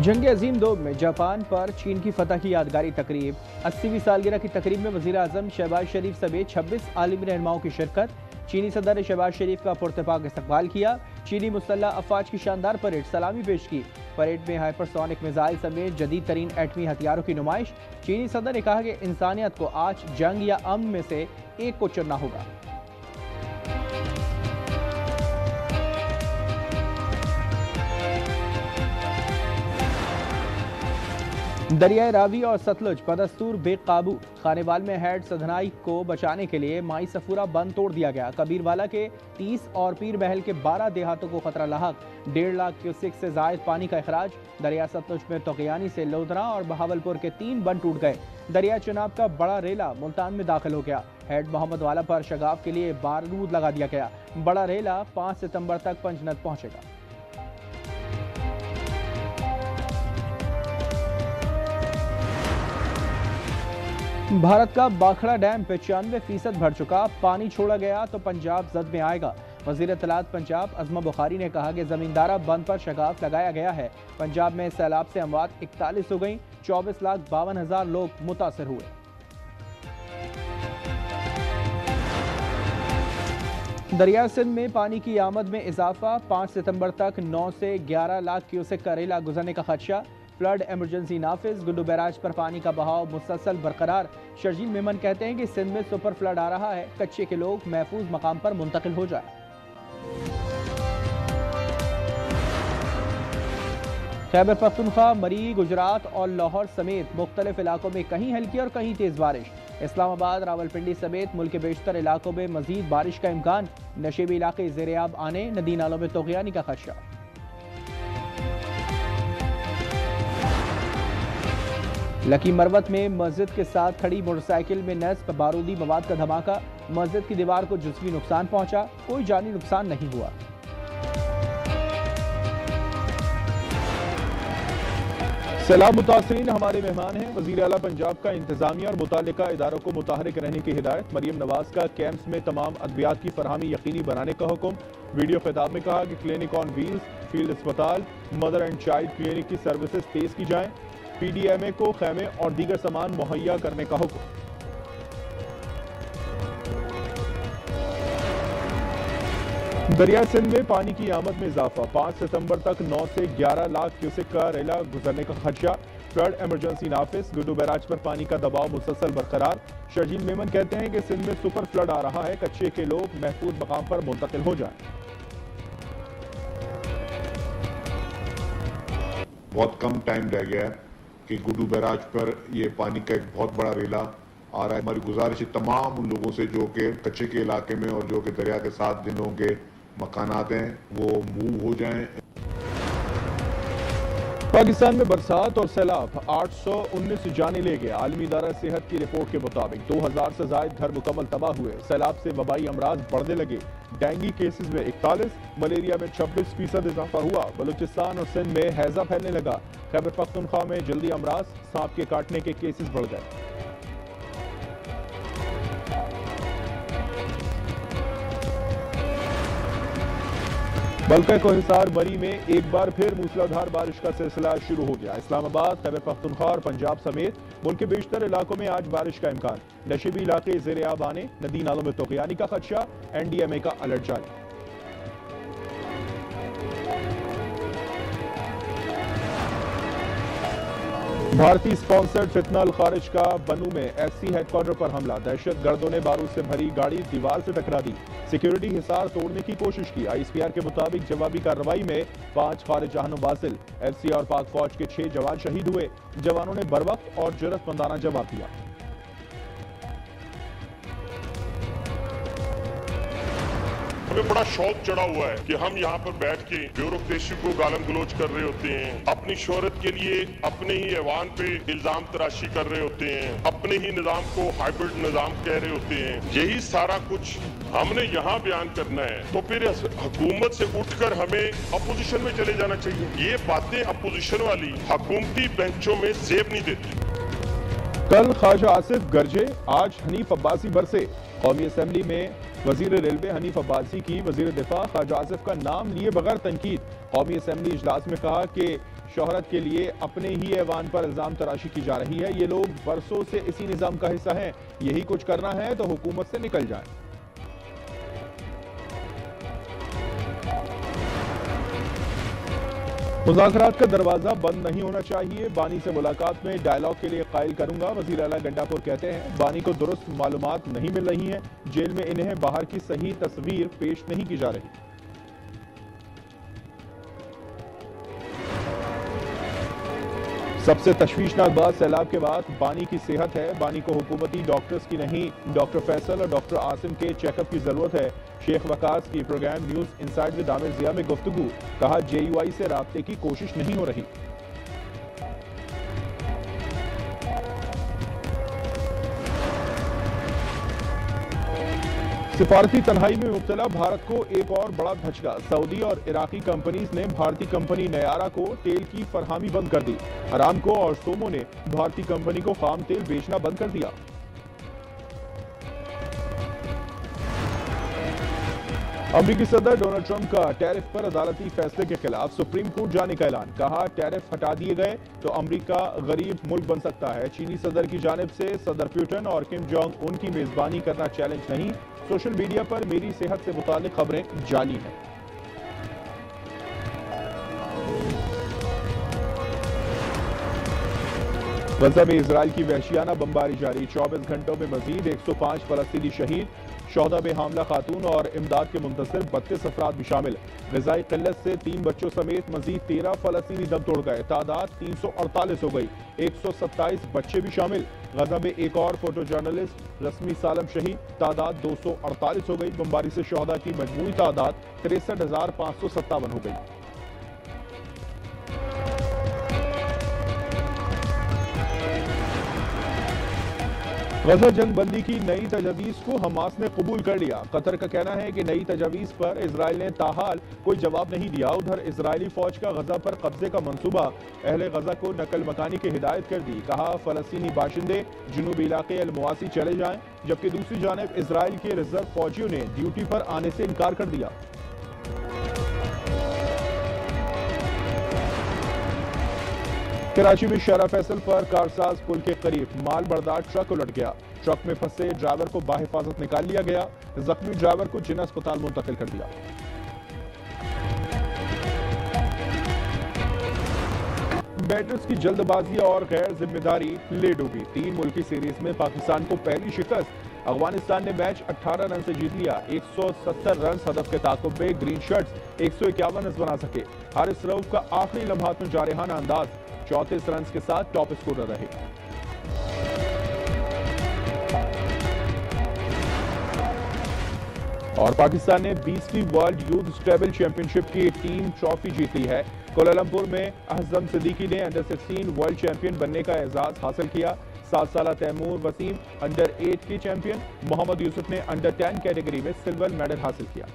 जंग अजीम 2 में जापान पर चीन की फतह की यादगारी तकरीब। 80वीं सालगिरह की तकरीब में वज़ीर आज़म शहबाज शरीफ समेत 26 आलिमी रहनुमाओं की शिरकत। चीनी सदर ने शहबाज शरीफ का पुरतपाक इस्तकबाल किया। चीनी मुसल्लह अफवाज की शानदार परेड सलामी पेश की। परेड में हाइपरसोनिक मिसाइल समेत जदीद तरीन एटमी हथियारों की नुमाइश। चीनी सदर ने कहा कि इंसानियत को आज जंग या अमन में से एक को चुनना होगा। दरियाए रावी और सतलुज बदस्तूर बेकाबू। खानेवाल में हेड सधनाई को बचाने के लिए माई सफूरा बंद तोड़ दिया गया। कबीरवाला के 30 और पीर महल के 12 देहातों को खतरा लाहक। 1.5 लाख क्यूसेक से जायद पानी का अखराज। दरिया सतलुज में तोगयानी से लोधरा और बहावलपुर के 3 बंद टूट गए। दरिया चुनाब का बड़ा रेला मुल्तान में दाखिल हो गया। हेड मोहम्मद वाला पर शगाफ के लिए बारूद लगा दिया गया। बड़ा रेला 5 सितंबर तक पंजनद पहुंचेगा। भारत का बाखड़ा डैम 95% भर चुका। पानी छोड़ा गया तो पंजाब जद में आएगा। वजीर इत्तलात पंजाब अज़मा बुखारी ने कहा कि जमींदारा बंद पर शगाफ लगाया गया है। पंजाब में सैलाब से अमवात 41 हो गई। 24,52,000 लोग मुतासर हुए। दरिया सिंध में पानी की आमद में इजाफा। 5 सितंबर तक 9 से 11 लाख क्यूसेक का रेला गुजरने का खदशा। फ्लड इमरजेंसी नाफिज। गुड्डू बैराज पर पानी का बहाव मुसलसल बरकरार। शर्जील मेमन कहते हैं कि सिंध में सुपर फ्लड आ रहा है। कच्चे के लोग महफूज मकाम पर मुंतकिल हो जाए। खैबर पख्तूनख्वा, मरी, गुजरात और लाहौर समेत मुख्तलिफ इलाकों में कहीं हल्की और कहीं तेज बारिश। इस्लामाबाद, रावलपिंडी समेत मुल्क के बेशतर इलाकों में मजीद बारिश का इम्कान। नशेबी इलाके ज़ेर-ए-आब आने, नदी नालों में तोगयानी का खदशा। लकी मरवत में मस्जिद के साथ खड़ी मोटरसाइकिल में नस्ब बारूदी मवाद का धमाका। मस्जिद की दीवार को जुज़वी नुकसान पहुंचा। कोई जानी नुकसान नहीं हुआ। सैलाब मुतासरीन हमारे मेहमान हैं। वज़ीर आला पंजाब का इंतजामिया और मुताल्लिका इदारों को मुतहरिक रहने की हिदायत। मरियम नवाज का कैंप्स में तमाम अद्वियात की फरहमी यकीनी बनाने का हुक्म। वीडियो खिताब में कहा कि क्लिनिक ऑन व्हील्स, फील्ड अस्पताल, मदर एंड चाइल्ड क्लिनिक की सर्विसेज तेज की जाएं। PDMA को खैमे और दीगर सामान मुहैया करने का हुक्म। दरिया सिंध में पानी की आमद में इजाफा। 5 सितंबर तक 9 से 11 लाख क्यूसेक का रेला गुजरने का खदशा। फ्लड इमरजेंसी नाफिज। गुड्डू बैराज पर पानी का दबाव मुसलसल बरकरार। शर्जील मेमन कहते हैं कि सिंध में सुपर फ्लड आ रहा है। कच्चे के लोग महफूज मकाम पर मुंतकिल हो जाएं। बहुत कम टाइम रह गया है कि गुड्डू बैराज पर ये पानी का एक बहुत बड़ा रेला आ रहा है। हमारी गुजारिश है तमाम उन लोगों से जो कि कच्चे के इलाके में और जो कि दरिया के साथ जिन्हों के मकानात हैं वो मूव हो जाएं। पाकिस्तान में बरसात और सैलाब 819 जाने ले गए। आलमी इदारा सेहत की रिपोर्ट के मुताबिक 2000 से जायद घर मुकम्मल तबाह हुए। सैलाब से वबाई अमराज बढ़ने लगे। डेंगू केसेस में 41, मलेरिया में 26% इजाफा हुआ। बलूचिस्तान और सिंध में हैजा फैलने लगा। खैबर पख्तूनख्वा में जल्दी अमराज, सांप के काटने के केसेस बढ़ गए। बल्कि कोहिसार मरी में एक बार फिर मूसलाधार बारिश का सिलसिला शुरू हो गया। इस्लामाबाद, खैबर पख्तूनख्वा और पंजाब समेत मुल्क के बेशतर इलाकों में आज बारिश का इम्कान। नशेबी इलाके ज़ेर-ए-आब आने, नदी नालों में तोगयानी का खदशा। NDMA का अलर्ट जारी। भारतीय स्पॉन्सर्ड फितना अल खारिज का बनू में SC हेडक्वार्टर पर हमला। दहशत गर्दों ने बारूद से भरी गाड़ी दीवार से टकरा दी। सिक्योरिटी हिसार तोड़ने की कोशिश की। ISPR के मुताबिक जवाबी कार्रवाई में 5 खारिज जहानुम वासिल, FC और पाक फौज के 6 जवान शहीद हुए। जवानों ने बरवक्त और जुर्रतमंदाना जवाब दिया। हमें बड़ा शौक चढ़ा हुआ है कि हम यहाँ पर बैठ के ब्यूरोक्रेसी को गालम गलोच कर रहे होते हैं। अपनी शोहरत के लिए अपने ही ऐवान पे इल्जाम तराशी कर रहे होते हैं। अपने ही निजाम को हाइब्रिड निजाम कह रहे होते हैं। यही सारा कुछ हमने यहाँ बयान करना है। तो फिर हुकूमत से उठकर हमें अपोजिशन में चले जाना चाहिए। ये बातें अपोजिशन वाली हुकूमती बेंचों में जेब नहीं देती। कल ख्वाजा आसिफ गरजे, आज हनीफ अब्बासी बरसे। कौमी असम्बली में वजीर रेलवे हनीफ अब्बासी की वजीर दिफा ख्वाजा आसिफ का नाम लिए बगैर तनकीद। कौमी असम्बली इजलास में कहा कि शोहरत के लिए अपने ही ऐवान पर इल्जाम तराशी की जा रही है। ये लोग बरसों से इसी निजाम का हिस्सा हैं। यही कुछ करना है तो हुकूमत से निकल जाएं। मुज़ाकरात का दरवाजा बंद नहीं होना चाहिए। बानी से मुलाकात में डायलॉग के लिए कायल करूंगा, वज़ीर आला गंडापुर कहते हैं। बानी को दुरुस्त मालूमात नहीं मिल रही है। जेल में इन्हें बाहर की सही तस्वीर पेश नहीं की जा रही। सबसे तशवीशनाक बात सैलाब के बाद बानी की सेहत है। बानी को हुकूमती डॉक्टर्स की नहीं, डॉक्टर फैसल और डॉक्टर आसिम के चेकअप की जरूरत है। शेख वकास की program news inside with Aamir Zia में गुफ्तगू, कहा JUI से राब्ते की कोशिश नहीं हो रही। सिफारती तन्हाई में मुब्तला भारत को एक और बड़ा धचका। सऊदी और इराकी कंपनीज ने भारतीय कंपनी नयारा को तेल की फरहामी बंद कर दी। अरामको और सोमो ने भारतीय कंपनी को खाम तेल बेचना बंद कर दिया। अमेरिकी सदर डोनाल्ड ट्रंप का टैरिफ पर अदालती फैसले के खिलाफ सुप्रीम कोर्ट जाने का ऐलान, कहा टैरिफ हटा दिए गए तो अमेरिका गरीब मुल्क बन सकता है। चीनी सदर की जानिब से सदर पुतिन और किम जोंग उन की मेजबानी करना चैलेंज नहीं। सोशल मीडिया पर मेरी सेहत से मुतालिक खबरें जाली हैं। गजा में इजराइल की वहशियाना बमबारी जारी। 24 घंटों में मजीद 105 फलस्तीनी शहीद। शोहदा में हामला खातून और इमदाद के मुंतसिर 32 अफराद भी शामिल। ग़िज़ाई क़िल्लत से 3 बच्चों समेत मजीद 13 फलस्तीनी दम तोड़ गए। तादाद 348 हो गई। 127 बच्चे भी शामिल। गजा में एक और फोटो जर्नलिस्ट रस्मी सालम शहीद। तादाद 248 हो गई। बमबारी से शोहदा की मजमूई तादाद 63,557 हो गई। गजा जंग बंदी की नई तजवीज़ को हमास ने कबूल कर लिया। कतर का कहना है कि नई तजवीज़ पर इजराइल ने ताहाल कोई जवाब नहीं दिया। उधर इजरायली फौज का गजा पर कब्जे का मंसूबा, अहले गजा को नकल मकानी की हिदायत कर दी। कहा फलस्तीनी बाशिंदे जनूबी इलाके अल-मुवासी चले जाएं। जबकि दूसरी जानिब इजराइल के रिजर्व फौजियों ने ड्यूटी पर आने से इनकार कर दिया। कराची में शरा फैसल पर कारसाज पुल के करीब माल बरदार ट्रक उलट गया। ट्रक में फंसे ड्राइवर को बाहिफाजत निकाल लिया गया। जख्मी ड्राइवर को जिन्ना अस्पताल मुंतकिल कर दिया। बैटर्स की जल्दबाजी और गैर जिम्मेदारी ले डूबी। 3 मुल्की सीरीज में पाकिस्तान को पहली शिकस्त। अफगानिस्तान ने मैच 18 रन से जीत लिया। 170 रन हदफ के ताकुब में ग्रीन शर्ट्स 151 रन बना सके। हारिस रऊफ का आखिरी लम्हात में जारहाना अंदाज, 34 रन के साथ टॉप स्कोरर रहे। और पाकिस्तान ने 20वीं वर्ल्ड यूथ स्क्रैबल चैंपियनशिप की टीम ट्रॉफी जीत ली है। कोलालंपुर में अहजम सिद्दीकी ने अंडर 16 वर्ल्ड चैंपियन बनने का एजाज हासिल किया। 7 साल तैमूर वसीम अंडर 8 के चैंपियन। मोहम्मद यूसुफ ने अंडर 10 कैटेगरी में सिल्वर मेडल हासिल किया।